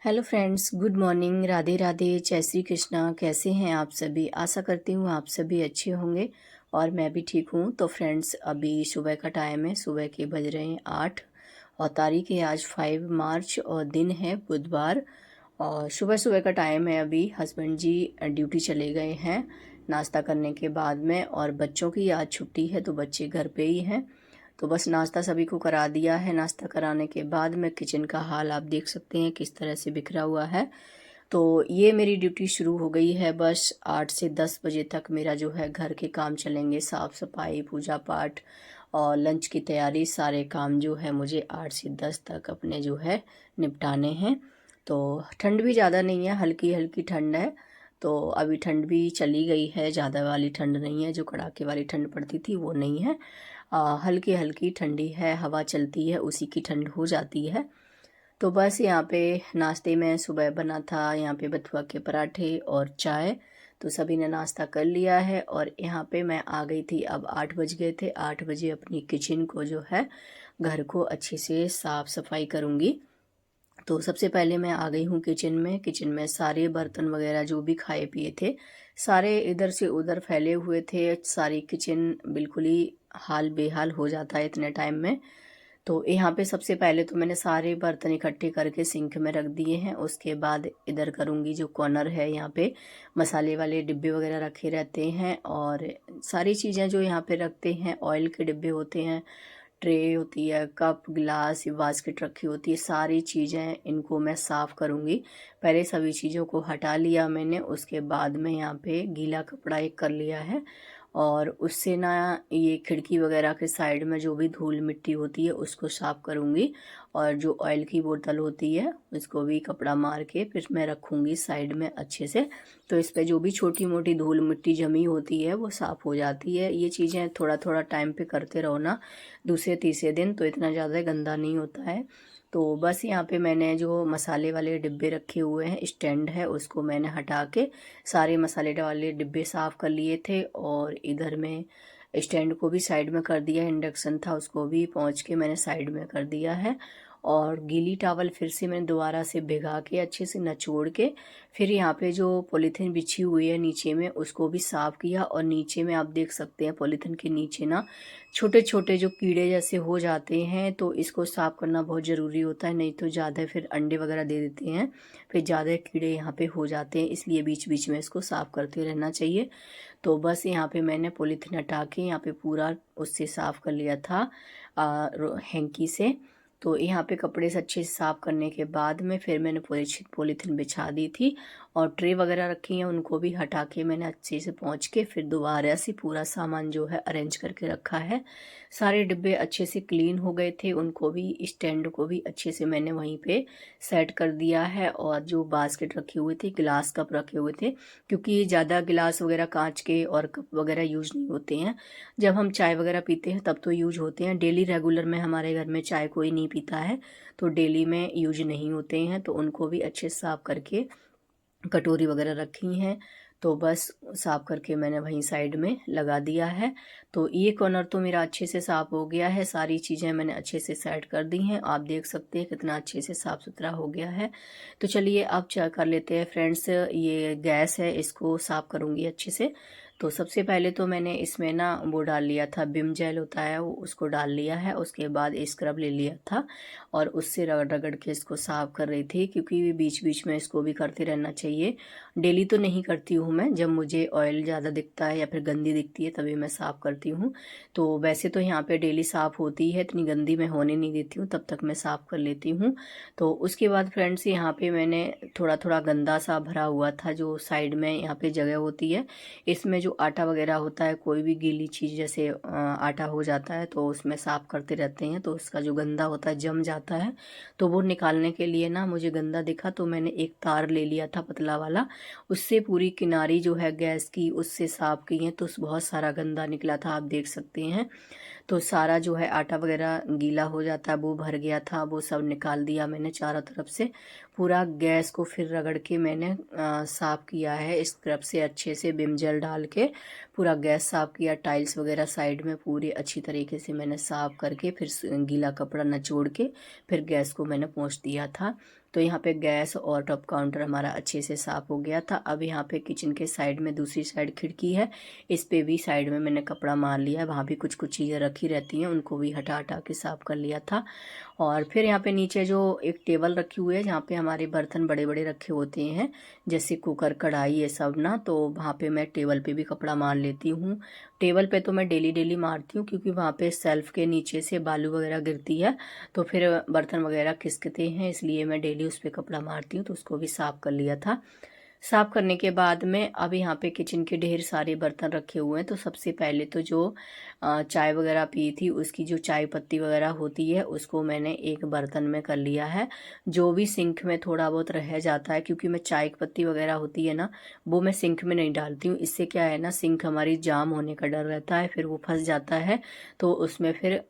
Hello friends, good morning. Radhe Radhe, जय श्री कृष्णा। कैसे हैं आप सभी? आशा करती हूँ आप सभी अच्छे होंगे और मैं भी ठीक हूँ। तो फ्रेंड्स, अभी सुबह का टाइम है, सुबह के बज रहे हैं 8 और तारीख है आज 5 मार्च और दिन है बुधवार। और सुबह सुबह का टाइम है। अभी हस्बैंड जी ड्यूटी चले गए हैं नाश्ता करने के बाद में, और बच्चों की आज छुट्टी है तो बच्चे घर पे ही हैं। तो बस नाश्ता सभी को करा दिया है। नाश्ता कराने के बाद में किचन का हाल आप देख सकते हैं किस तरह से बिखरा हुआ है। तो ये मेरी ड्यूटी शुरू हो गई है। बस 8 से 10 बजे तक मेरा जो है घर के काम चलेंगे, साफ़ सफाई, पूजा पाठ और लंच की तैयारी। सारे काम जो है मुझे 8 से 10 तक अपने जो है निपटाने हैं। तो ठंड भी ज़्यादा नहीं है, हल्की हल्की ठंड है। तो अभी ठंड भी चली गई है, ज़्यादा वाली ठंड नहीं है, जो कड़ाके वाली ठंड पड़ती थी वो नहीं है। हल्की हल्की ठंडी है, हवा चलती है, उसी की ठंड हो जाती है। तो बस यहाँ पे नाश्ते में सुबह बना था यहाँ पे बथुआ के पराठे और चाय। तो सभी ने नाश्ता कर लिया है और यहाँ पे मैं आ गई थी। अब 8 बज गए थे। 8 बजे अपनी किचन को जो है, घर को अच्छे से साफ सफाई करूँगी। तो सबसे पहले मैं आ गई हूँ किचन में। किचन में सारे बर्तन वगैरह जो भी खाए पिए थे, सारे इधर से उधर फैले हुए थे। सारी किचन बिल्कुल ही हाल बेहाल हो जाता है इतने टाइम में। तो यहाँ पे सबसे पहले तो मैंने सारे बर्तन इकट्ठे करके सिंक में रख दिए हैं। उसके बाद इधर करूँगी, जो कॉर्नर है यहाँ पे मसाले वाले डिब्बे वगैरह रखे रहते हैं, और सारी चीज़ें जो यहाँ पे रखते हैं, ऑयल के डिब्बे होते हैं, ट्रे होती है, कप गिलास, बास्केट रखी होती है, सारी चीज़ें इनको मैं साफ़ करूँगी। पहले सभी चीज़ों को हटा लिया मैंने, उसके बाद में यहाँ पे गीला कपड़ा एक कर लिया है, और उससे ना ये खिड़की वगैरह के साइड में जो भी धूल मिट्टी होती है उसको साफ़ करूँगी। और जो ऑयल की बोतल होती है उसको भी कपड़ा मार के फिर मैं रखूँगी साइड में अच्छे से। तो इस पे जो भी छोटी मोटी धूल मिट्टी जमी होती है वो साफ़ हो जाती है। ये चीज़ें थोड़ा थोड़ा टाइम पे करते रहो ना, दूसरे तीसरे दिन तो इतना ज़्यादा गंदा नहीं होता है। तो बस यहाँ पे मैंने जो मसाले वाले डिब्बे रखे हुए हैं, स्टैंड है, उसको मैंने हटा के सारे मसाले वाले डिब्बे साफ़ कर लिए थे। और इधर में स्टैंड को भी साइड में कर दिया है, इंडक्शन था उसको भी पहुँच के मैंने साइड में कर दिया है। और गीली टावल फिर से मैंने दोबारा से भिगा के अच्छे से निचोड़ के फिर यहाँ पे जो पॉलीथीन बिछी हुई है नीचे में उसको भी साफ़ किया। और नीचे में आप देख सकते हैं पॉलीथीन के नीचे ना छोटे छोटे जो कीड़े जैसे हो जाते हैं, तो इसको साफ़ करना बहुत ज़रूरी होता है, नहीं तो ज़्यादा फिर अंडे वगैरह दे देते हैं, फिर ज़्यादा कीड़े यहाँ पे हो जाते हैं, इसलिए बीच बीच में इसको साफ़ करते रहना चाहिए। तो बस यहाँ पे मैंने पॉलीथीन हटा के यहाँ पे पूरा उससे साफ़ कर लिया था हैंकी से। तो यहाँ पे कपड़े से अच्छे से साफ़ करने के बाद में फिर मैंने पॉलीथीन बिछा दी थी, और ट्रे वगैरह रखी हैं उनको भी हटा के मैंने अच्छे से पहुँच के फिर दोबारा से पूरा सामान जो है अरेंज करके रखा है। सारे डिब्बे अच्छे से क्लीन हो गए थे, उनको भी स्टैंड को भी अच्छे से मैंने वहीं पे सेट कर दिया है। और जो बास्केट रखे हुए थे, गिलास कप रखे हुए थे, क्योंकि ज़्यादा गिलास वगैरह कांच के और कप वगैरह यूज नहीं होते हैं। जब हम चाय वगैरह पीते हैं तब तो यूज होते हैं, डेली रेगुलर में हमारे घर में चाय कोई नहीं पीता है तो डेली में यूज नहीं होते हैं। तो उनको भी अच्छे से साफ करके कटोरी वगैरह रखी हैं, तो बस साफ़ करके मैंने वहीं साइड में लगा दिया है। तो ये कॉर्नर तो मेरा अच्छे से साफ़ हो गया है, सारी चीज़ें मैंने अच्छे से सेट कर दी हैं। आप देख सकते हैं कितना अच्छे से साफ़ सुथरा हो गया है। तो चलिए अब चेक कर लेते हैं फ्रेंड्स। ये गैस है, इसको साफ़ करूँगी अच्छे से। तो सबसे पहले तो मैंने इसमें ना वो डाल लिया था, विम जेल होता है वो, उसको डाल लिया है। उसके बाद स्क्रब ले लिया था और उससे रगड़ रगड़ के इसको साफ़ कर रही थी, क्योंकि बीच बीच में इसको भी करते रहना चाहिए। डेली तो नहीं करती हूँ मैं, जब मुझे ऑयल ज़्यादा दिखता है या फिर गंदी दिखती है तभी मैं साफ़ करती हूँ। तो वैसे तो यहाँ पे डेली साफ़ होती है, इतनी गंदी मैं होने नहीं देती हूँ, तब तक मैं साफ़ कर लेती हूँ। तो उसके बाद फ्रेंड्स यहाँ पे मैंने थोड़ा थोड़ा गंदा सा भरा हुआ था, जो साइड में यहाँ पे जगह होती है, इसमें जो आटा वगैरह होता है, कोई भी गीली चीज़ जैसे आटा हो जाता है तो उसमें साफ़ करते रहते हैं, तो उसका जो गंदा होता है जम जाता है। तो वो निकालने के लिए ना मुझे गंदा दिखा तो मैंने एक तार ले लिया था पतला वाला, उससे पूरी किनारी जो है गैस की उससे साफ़ की है, तो बहुत सारा गंदा निकला था, आप देख सकते हैं। तो सारा जो है आटा वगैरह गीला हो जाता है, वो भर गया था, वो सब निकाल दिया मैंने चारों तरफ से। पूरा गैस को फिर रगड़ के मैंने साफ़ किया है स्क्रब से, अच्छे से विम जेल डाल के पूरा गैस साफ़ किया। टाइल्स वगैरह साइड में पूरी अच्छी तरीके से मैंने साफ़ करके फिर गीला कपड़ा निचोड़ के फिर गैस को मैंने पोंछ दिया था। तो यहाँ पे गैस और टॉप काउंटर हमारा अच्छे से साफ़ हो गया था। अब यहाँ पे किचन के साइड में दूसरी साइड खिड़की है, इस पे भी साइड में मैंने कपड़ा मार लिया है, वहाँ भी कुछ कुछ चीज़ें रखी रहती हैं, उनको भी हटा हटा के साफ़ कर लिया था। और फिर यहाँ पे नीचे जो एक टेबल रखी हुई है जहाँ पे हमारे बर्तन बड़े बड़े रखे होते हैं, जैसे कुकर कढ़ाई ये सब ना, तो वहाँ पे मैं टेबल पे भी कपड़ा मार लेती हूँ। टेबल पे तो मैं डेली डेली मारती हूँ, क्योंकि वहाँ पे सेल्फ के नीचे से बालू वगैरह गिरती है तो फिर बर्तन वगैरह खिसकते हैं, इसलिए मैं डेली उस पर कपड़ा मारती हूँ। तो उसको भी साफ़ कर लिया था। साफ़ करने के बाद में अब यहाँ पे किचन के ढेर सारे बर्तन रखे हुए हैं। तो सबसे पहले तो जो चाय वगैरह पी थी उसकी जो चाय पत्ती वगैरह होती है उसको मैंने एक बर्तन में कर लिया है। जो भी सिंक में थोड़ा बहुत रह जाता है, क्योंकि मैं चाय की पत्ती वगैरह होती है ना, वो मैं सिंक में नहीं डालती हूँ। इससे क्या है ना, सिंक हमारी जाम होने का डर रहता है, फिर वो फंस जाता है तो उसमें फिर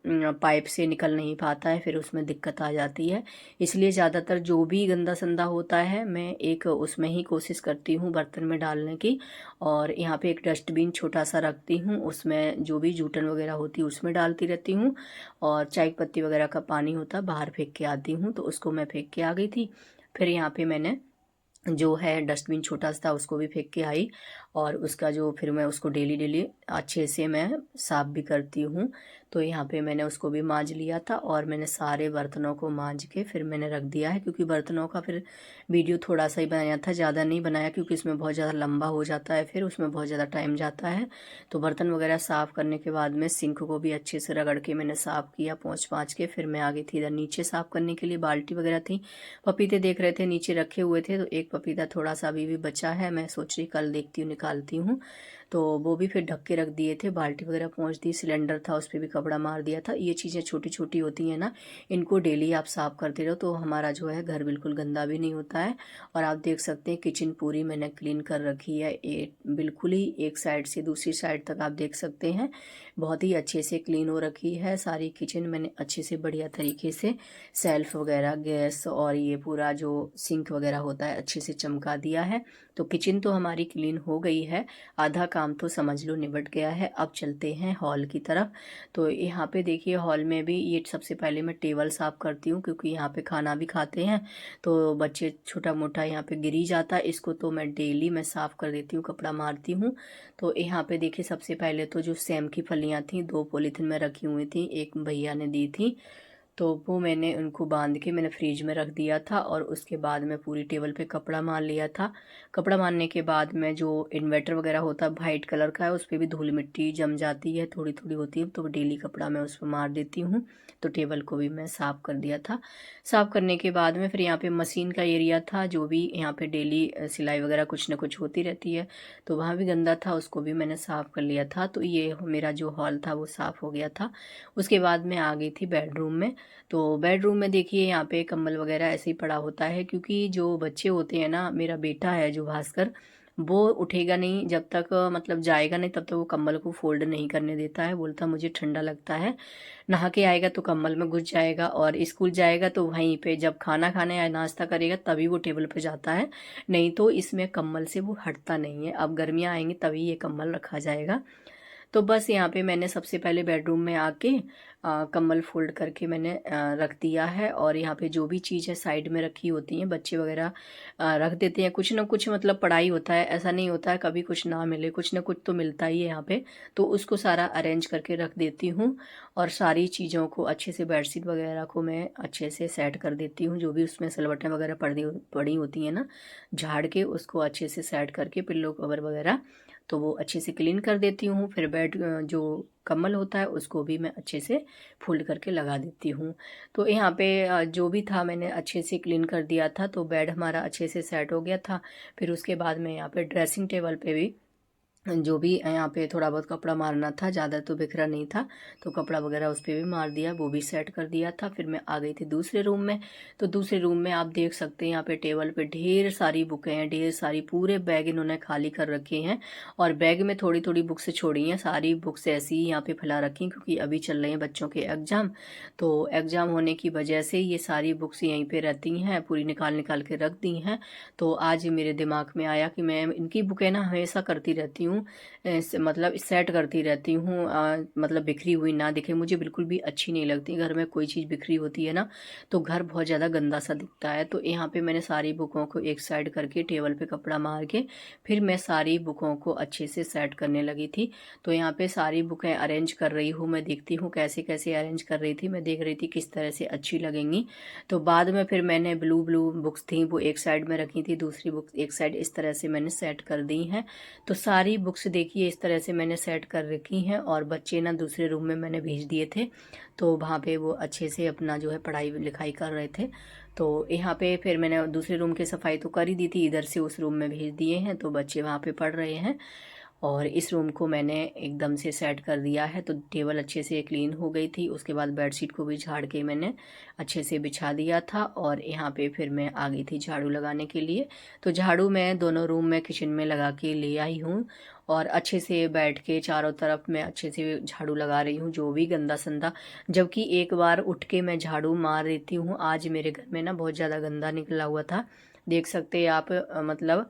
पाइप से निकल नहीं पाता है, फिर उसमें दिक्कत आ जाती है। इसलिए ज़्यादातर जो भी गंदा संदा होता है मैं एक उसमें ही कोशिश करती हूँ बर्तन में डालने की। और यहाँ पे एक डस्टबिन छोटा सा रखती हूँ, उसमें जो भी जूठन वगैरह होती है उसमें डालती रहती हूँ। और चाय पत्ती वगैरह का पानी होता है बाहर फेंक के आती हूँ, तो उसको मैं फेंक के आ गई थी। फिर यहाँ पे मैंने जो है डस्टबिन छोटा सा था उसको भी फेंक के आई, और उसका जो फिर मैं उसको डेली डेली अच्छे से मैं साफ़ भी करती हूँ। तो यहाँ पे मैंने उसको भी मांज लिया था, और मैंने सारे बर्तनों को मांज के फिर मैंने रख दिया है, क्योंकि बर्तनों का फिर वीडियो थोड़ा सा ही बनाया था, ज़्यादा नहीं बनाया, क्योंकि इसमें बहुत ज़्यादा लंबा हो जाता है, फिर उसमें बहुत ज़्यादा टाइम जाता है। तो बर्तन वगैरह साफ़ करने के बाद में सिंक को भी अच्छे से रगड़ के मैंने साफ़ किया पोंछ पाँच के। फिर मैं आ गई थी इधर नीचे साफ़ करने के लिए, बाल्टी वगैरह थी, पपीते देख रहे थे नीचे रखे हुए थे, तो एक पपीता थोड़ा सा अभी भी बचा है, मैं सोच रही कल देखती हूँ निकालती हूँ। तो वो भी फिर ढक के रख दिए थे, बाल्टी वगैरह पहुँच दी, सिलेंडर था उस पर भी कपड़ा मार दिया था। ये चीज़ें छोटी छोटी होती हैं ना, इनको डेली आप साफ़ करते रहो तो हमारा जो है घर बिल्कुल गंदा भी नहीं होता है। और आप देख सकते हैं किचन पूरी मैंने क्लीन कर रखी है, बिल्कुल ही एक साइड से दूसरी साइड तक आप देख सकते हैं बहुत ही अच्छे से क्लीन हो रखी है सारी किचन। मैंने अच्छे से बढ़िया तरीके से सेल्फ वगैरह, गैस और ये पूरा जो सिंक वगैरह होता है अच्छे से चमका दिया है। तो किचन तो हमारी क्लीन हो गई है, आधा काम तो समझ लो निबट गया है। अब चलते हैं हॉल की तरफ। तो यहाँ पे देखिए हॉल में भी ये सबसे पहले मैं टेबल साफ़ करती हूँ, क्योंकि यहाँ पे खाना भी खाते हैं तो बच्चे छोटा मोटा यहाँ पे गिर ही जाता है, इसको तो मैं डेली मैं साफ़ कर देती हूँ, कपड़ा मारती हूँ। तो यहाँ पे देखिए सबसे पहले तो जो सेम की फलियाँ थी 2 पॉलीथिन में रखी हुई थी, एक भैया ने दी थी, तो वो मैंने उनको बांध के मैंने फ्रिज में रख दिया था। और उसके बाद मैं पूरी टेबल पे कपड़ा मार लिया था। कपड़ा मारने के बाद में जो इन्वर्टर वगैरह होता है वाइट कलर का है, उस पर भी धूल मिट्टी जम जाती है, थोड़ी थोड़ी होती है, तो डेली कपड़ा मैं उस पर मार देती हूँ। तो टेबल को भी मैं साफ़ कर दिया था। साफ़ करने के बाद में फिर यहाँ पे मशीन का एरिया था, जो भी यहाँ पे डेली सिलाई वगैरह कुछ ना कुछ होती रहती है, तो वहाँ भी गंदा था, उसको भी मैंने साफ़ कर लिया था। तो ये मेरा जो हॉल था वो साफ़ हो गया था। उसके बाद मैं आ गई थी बेडरूम में। तो बेडरूम में देखिए यहाँ पे कंबल वगैरह ऐसे ही पड़ा होता है, क्योंकि जो बच्चे होते हैं ना, मेरा बेटा है जो भास्कर, वो उठेगा नहीं जब तक मतलब जाएगा नहीं तब तक वो कंबल को फोल्ड नहीं करने देता है, बोलता मुझे ठंडा लगता है। नहा के आएगा तो कंबल में घुस जाएगा, और स्कूल जाएगा तो वहीं पे जब खाना खाने या नाश्ता करेगा तभी वो टेबल पे जाता है, नहीं तो इसमें कंबल से वो हटता नहीं है। अब गर्मियाँ आएंगी तभी ये कंबल रखा जाएगा। तो बस यहाँ पे मैंने सबसे पहले बेडरूम में आके कंबल फोल्ड करके मैंने रख दिया है। और यहाँ पे जो भी चीज़ है साइड में रखी होती हैं, बच्चे वगैरह रख देते हैं कुछ ना कुछ, मतलब पढ़ाई होता है, ऐसा नहीं होता है कभी कुछ ना मिले, कुछ ना कुछ तो मिलता ही है यहाँ पे। तो उसको सारा अरेंज करके रख देती हूँ, और सारी चीज़ों को अच्छे से, बेडशीट वगैरह को मैं अच्छे से सेट कर देती हूँ, जो भी उसमें सलवटें वगैरह पड़ी होती हैं ना, झाड़ के उसको अच्छे से सेट करके पिल्लो कवर वगैरह, तो वो अच्छे से क्लीन कर देती हूँ। फिर बेड जो कम्बल होता है उसको भी मैं अच्छे से फोल्ड करके लगा देती हूँ। तो यहाँ पे जो भी था मैंने अच्छे से क्लीन कर दिया था, तो बेड हमारा अच्छे से सेट हो गया था। फिर उसके बाद मैं यहाँ पे ड्रेसिंग टेबल पे भी जो भी यहाँ पे थोड़ा बहुत कपड़ा मारना था, ज़्यादा तो बिखरा नहीं था, तो कपड़ा वगैरह उस पर भी मार दिया, वो भी सेट कर दिया था। फिर मैं आ गई थी दूसरे रूम में। तो दूसरे रूम में आप देख सकते हैं यहाँ पे टेबल पे ढेर सारी बुकें हैं, ढेर सारी, पूरे बैग इन्होंने खाली कर रखे हैं, और बैग में थोड़ी थोड़ी बुक्स छोड़ी हैं, सारी बुक्स ऐसी ही यहाँ पे फैला रखी हैं, क्योंकि अभी चल रहे हैं बच्चों के एग्ज़ाम। तो एग्ज़ाम होने की वजह से ये सारी बुक्स यहीं पर रहती हैं, पूरी निकाल निकाल के रख दी हैं। तो आज मेरे दिमाग में आया कि मैं इनकी बुकें ना हमेशा करती रहती हूँ, हूँ, मतलब सेट करती रहती हूँ, मतलब बिखरी हुई ना दिखे, मुझे बिल्कुल भी अच्छी नहीं लगती। घर में कोई चीज़ बिखरी होती है ना तो घर बहुत ज़्यादा गंदा सा दिखता है। तो यहाँ पे मैंने सारी बुकों को एक साइड करके टेबल पे कपड़ा मार के फिर मैं सारी बुकों को अच्छे से सेट करने लगी थी। तो यहाँ पे सारी बुकें अरेंज कर रही हूँ, मैं देखती हूँ कैसे कैसे अरेंज कर रही थी, मैं देख रही थी किस तरह से अच्छी लगेंगी। तो बाद में फिर मैंने ब्लू ब्लू बुक्स थी वो एक साइड में रखी थी, दूसरी बुक्स एक साइड, इस तरह से मैंने सेट कर दी हैं। तो सारी बुक्स देखिए इस तरह से मैंने सेट कर रखी हैं, और बच्चे ना दूसरे रूम में मैंने भेज दिए थे, तो वहाँ पे वो अच्छे से अपना जो है पढ़ाई लिखाई कर रहे थे। तो यहाँ पे फिर मैंने दूसरे रूम की सफाई तो कर ही दी थी, इधर से उस रूम में भेज दिए हैं, तो बच्चे वहाँ पे पढ़ रहे हैं। और इस रूम को मैंने एकदम से सेट कर दिया है, तो टेबल अच्छे से क्लीन हो गई थी। उसके बाद बेडशीट को भी झाड़ के मैंने अच्छे से बिछा दिया था, और यहाँ पे फिर मैं आ गई थी झाड़ू लगाने के लिए। तो झाड़ू मैं दोनों रूम में किचन में लगा के ले आई हूँ, और अच्छे से बैठ के चारों तरफ मैं अच्छे से झाड़ू लगा रही हूँ जो भी गंदा संदा, जबकि एक बार उठ के मैं झाड़ू मार देती हूँ। आज मेरे घर में ना बहुत ज़्यादा गंदा निकला हुआ था, देख सकते हैं आप, मतलब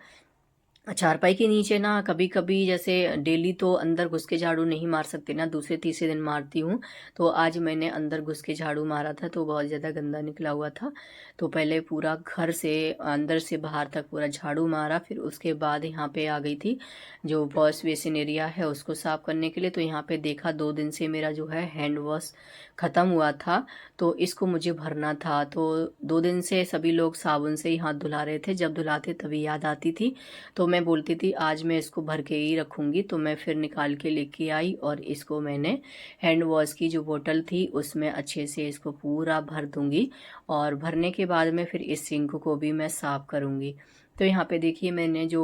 चारपाई के नीचे ना कभी कभी, जैसे डेली तो अंदर घुस के झाड़ू नहीं मार सकते ना, दूसरे तीसरे दिन मारती हूँ। तो आज मैंने अंदर घुस के झाड़ू मारा था तो बहुत ज़्यादा गंदा निकला हुआ था। तो पहले पूरा घर से अंदर से बाहर तक पूरा झाड़ू मारा, फिर उसके बाद यहाँ पे आ गई थी जो वॉश बेसिन एरिया है उसको साफ करने के लिए। तो यहाँ पे देखा 2 दिन से मेरा जो है हैंड वॉश ख़त्म हुआ था, तो इसको मुझे भरना था। तो 2 दिन से सभी लोग साबुन से ही हाथ धुला रहे थे, जब धुलाते तभी याद आती थी, तो मैं बोलती थी आज मैं इसको भर के ही रखूँगी। तो मैं फिर निकाल के लेके आई, और इसको मैंने हैंड वॉश की जो बोतल थी उसमें अच्छे से इसको पूरा भर दूँगी, और भरने के बाद में फिर इस सिंक को भी मैं साफ़ करूँगी। तो यहाँ पे देखिए मैंने जो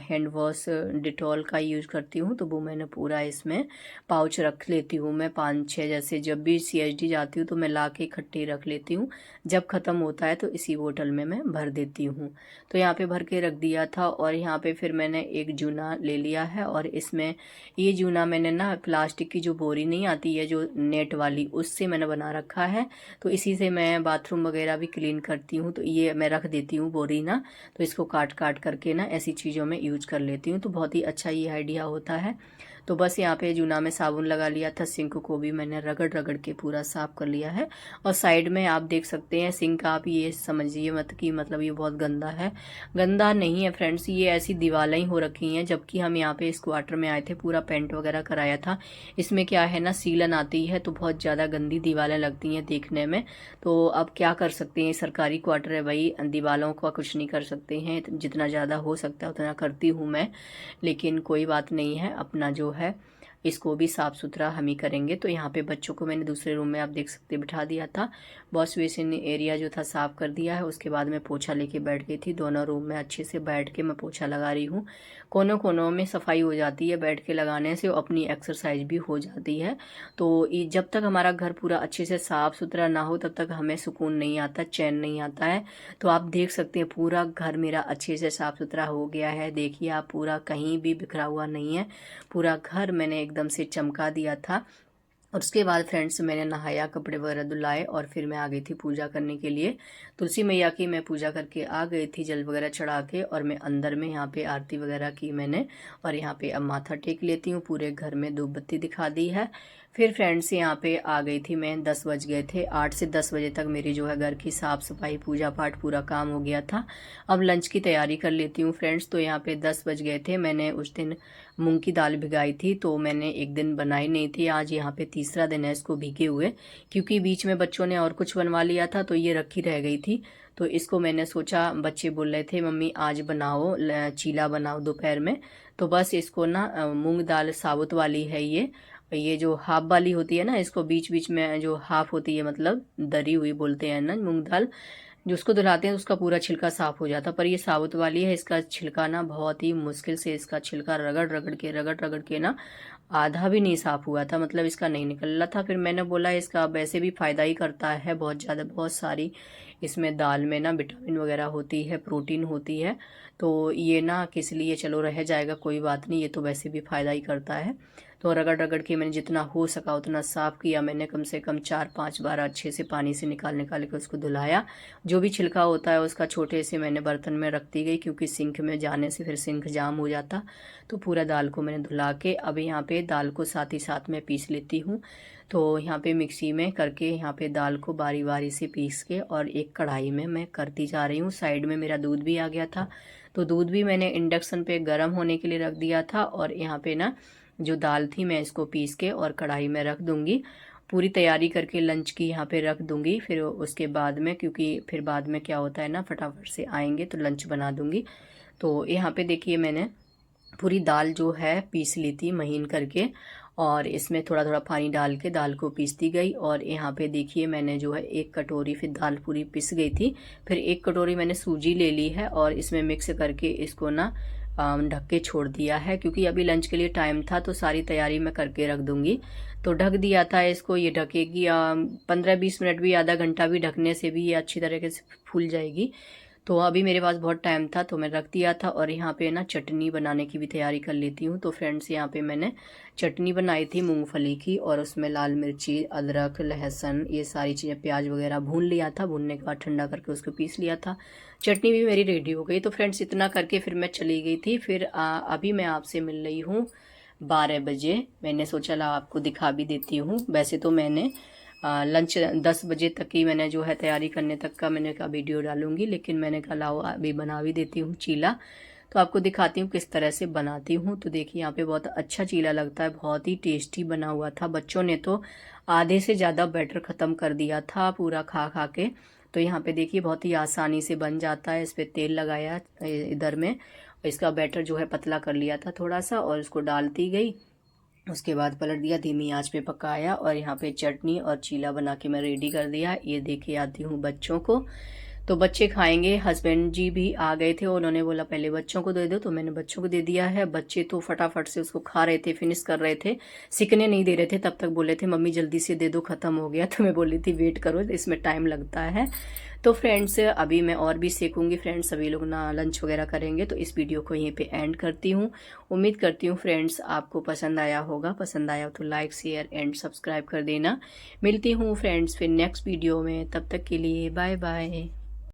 हैंड वॉश डिटॉल का यूज़ करती हूँ, तो वो मैंने पूरा इसमें पाउच रख लेती हूँ मैं 5-6, जैसे जब भी CSD जाती हूँ तो मैं ला के इकट्ठे रख लेती हूँ, जब ख़त्म होता है तो इसी बोतल में मैं भर देती हूँ। तो यहाँ पे भर के रख दिया था, और यहाँ पे फिर मैंने एक जूना ले लिया है, और इसमें ये जूना मैंने ना प्लास्टिक की जो बोरी नहीं आती है जो नेट वाली, उससे मैंने बना रखा है। तो इसी से मैं बाथरूम वगैरह भी क्लीन करती हूँ, तो ये मैं रख देती हूँ बोरी ना, तो इसको काट काट करके ना ऐसी चीज़ों में यूज कर लेती हूँ। तो बहुत ही अच्छा ये आइडिया होता है। तो बस यहाँ पे जूना में साबुन लगा लिया था, सिंक को भी मैंने रगड़ रगड़ के पूरा साफ कर लिया है। और साइड में आप देख सकते हैं सिंक, आप ये समझिए मत कि मतलब ये बहुत गंदा है, गंदा नहीं है फ्रेंड्स, ये ऐसी दीवारें ही हो रखी हैं। जबकि हम यहाँ पे इस क्वार्टर में आए थे, पूरा पेंट वगैरह कराया था, इसमें क्या है ना सीलन आती है, तो बहुत ज़्यादा गंदी दीवारें लगती हैं देखने में। तो अब क्या कर सकते हैं, सरकारी क्वार्टर है भाई, दीवारों का कुछ नहीं कर सकते हैं, जितना ज़्यादा हो सकता है उतना करती हूँ मैं, लेकिन कोई बात नहीं है, अपना जो है इसको भी साफ़ सुथरा हम ही करेंगे। तो यहाँ पे बच्चों को मैंने दूसरे रूम में आप देख सकते बिठा दिया था, वॉश बेसिन एरिया जो था साफ़ कर दिया है। उसके बाद मैं पोछा लेके बैठ गई थी, दोनों रूम में अच्छे से बैठ के मैं पोछा लगा रही हूँ। कोनों कोनों में सफाई हो जाती है बैठ के लगाने से, अपनी एक्सरसाइज भी हो जाती है। तो जब तक हमारा घर पूरा अच्छे से साफ़ सुथरा ना हो तब तक हमें सुकून नहीं आता, चैन नहीं आता है। तो आप देख सकते हैं पूरा घर मेरा अच्छे से साफ़ सुथरा हो गया है, देखिए आप, पूरा कहीं भी बिखरा हुआ नहीं है, पूरा घर मैंने एकदम से चमका दिया था। और उसके बाद फ्रेंड्स मैंने नहाया, कपड़े वगैरह धुलाए, और फिर मैं आ गई थी पूजा करने के लिए। तुलसी मैया की मैं पूजा करके आ गई थी जल वगैरह चढ़ा के, और मैं अंदर में यहाँ पे आरती वगैरह की मैंने, और यहाँ पे अब माथा टेक लेती हूँ, पूरे घर में धूप बत्ती दिखा दी है। फिर फ्रेंड्स यहाँ पे आ गई थी मैं, 10 बज गए थे, 8 से 10 बजे तक मेरी जो है घर की साफ़ सफाई पूजा पाठ पूरा काम हो गया था। अब लंच की तैयारी कर लेती हूँ फ्रेंड्स। तो यहाँ पे 10 बज गए थे, मैंने उस दिन मूंग की दाल भिगाई थी, तो मैंने एक दिन बनाई नहीं थी, आज यहाँ पे तीसरा दिन है इसको भीगे हुए, क्योंकि बीच में बच्चों ने और कुछ बनवा लिया था तो ये रखी रह गई थी। तो इसको मैंने सोचा, बच्चे बोल रहे थे मम्मी आज बनाओ चीला बनाओ दोपहर में, तो बस इसको ना मूंग दाल साबुत वाली है ये जो हाफ वाली होती है ना, इसको बीच बीच में जो हाफ होती है मतलब दरी हुई बोलते हैं ना मूंग दाल, जो उसको धुलाते हैं उसका पूरा छिलका साफ हो जाता, पर ये साबुत वाली है, इसका छिलका ना बहुत ही मुश्किल से, इसका छिलका रगड़ रगड़ के ना आधा भी नहीं साफ हुआ था, मतलब इसका नहीं निकल रहा था। फिर मैंने बोला इसका वैसे भी फायदा ही करता है बहुत ज़्यादा, बहुत सारी इसमें दाल में ना विटामिन वगैरह होती है, प्रोटीन होती है, तो ये ना किस लिए चलो रह जाएगा, कोई बात नहीं, ये तो वैसे भी फायदा ही करता है। तो रगड़ रगड़ के मैंने जितना हो सका उतना साफ़ किया। मैंने कम से कम 4-5 बार अच्छे से पानी से निकाल निकाल के उसको धुलाया। जो भी छिलका होता है उसका छोटे से मैंने बर्तन में रखती गई, क्योंकि सिंक में जाने से फिर सिंक जाम हो जाता। तो पूरा दाल को मैंने धुला के अब यहाँ पे दाल को साथ ही साथ में पीस लेती हूँ। तो यहाँ पे मिक्सी में करके यहाँ पे दाल को बारी बारी से पीस के और एक कढ़ाई में मैं करती जा रही हूँ। साइड में मेरा दूध भी आ गया था, तो दूध भी मैंने इंडक्शन पे गर्म होने के लिए रख दिया था। और यहाँ पे ना जो दाल थी मैं इसको पीस के और कढ़ाई में रख दूँगी। पूरी तैयारी करके लंच की यहाँ पे रख दूँगी। फिर उसके बाद में, क्योंकि फिर बाद में क्या होता है ना, फटाफट से आएंगे तो लंच बना दूँगी। तो यहाँ पे देखिए मैंने पूरी दाल जो है पीस ली थी महीन करके, और इसमें थोड़ा थोड़ा पानी डाल के दाल को पीसती गई। और यहाँ पे देखिए मैंने जो है 1 कटोरी, फिर दाल पूरी पिस गई थी, फिर 1 कटोरी मैंने सूजी ले ली है और इसमें मिक्स करके इसको ना ढक के छोड़ दिया है, क्योंकि अभी लंच के लिए टाइम था तो सारी तैयारी मैं करके रख दूंगी। तो ढक दिया था इसको, ये ढकेगी 15-20 मिनट भी, आधा घंटा भी ढकने से भी ये अच्छी तरीके से फूल जाएगी। तो अभी मेरे पास बहुत टाइम था तो मैं रख दिया था। और यहाँ पे ना चटनी बनाने की भी तैयारी कर लेती हूँ। तो फ्रेंड्स यहाँ पे मैंने चटनी बनाई थी मूंगफली की, और उसमें लाल मिर्ची, अदरक, लहसुन, ये सारी चीज़ें, प्याज वगैरह भून लिया था। भूनने के बाद ठंडा करके उसको पीस लिया था। चटनी भी मेरी रेडी हो गई। तो फ्रेंड्स इतना करके फिर मैं चली गई थी। फिर अभी मैं आपसे मिल रही हूँ 12 बजे। मैंने सोचा ला आपको दिखा भी देती हूँ। वैसे तो मैंने लंच 10 बजे तक की मैंने जो है तैयारी करने तक का मैंने कहा वीडियो डालूंगी, लेकिन मैंने कहा लाओ अभी बना भी देती हूँ चीला। तो आपको दिखाती हूँ किस तरह से बनाती हूँ। तो देखिए यहाँ पे बहुत अच्छा चीला लगता है, बहुत ही टेस्टी बना हुआ था। बच्चों ने तो आधे से ज़्यादा बैटर ख़त्म कर दिया था पूरा खा खा के। तो यहाँ पे देखिए बहुत ही आसानी से बन जाता है। इस पर तेल लगाया इधर में, इसका बैटर जो है पतला कर लिया था थोड़ा सा, और इसको डालती गई। उसके बाद पलट दिया, धीमी आंच पे पकाया, और यहाँ पे चटनी और चीला बना के मैं रेडी कर दिया। ये देके आती हूँ बच्चों को, तो बच्चे खाएंगे। हस्बैंड जी भी आ गए थे, उन्होंने बोला पहले बच्चों को दे दो, तो मैंने बच्चों को दे दिया है। बच्चे तो फटाफट से उसको खा रहे थे, फिनिश कर रहे थे, सिकने नहीं दे रहे थे। तब तक बोले थे मम्मी जल्दी से दे दो, ख़त्म हो गया। तो मैं बोली थी वेट करो, इसमें टाइम लगता है। तो फ्रेंड्स अभी मैं और भी सेकूंगी। फ्रेंड्स सभी लोग ना लंच वगैरह करेंगे, तो इस वीडियो को यहीं पे एंड करती हूँ। उम्मीद करती हूँ फ्रेंड्स आपको पसंद आया होगा। पसंद आया तो लाइक, शेयर एंड सब्सक्राइब कर देना। मिलती हूँ फ्रेंड्स फिर नेक्स्ट वीडियो में, तब तक के लिए बाय बाय।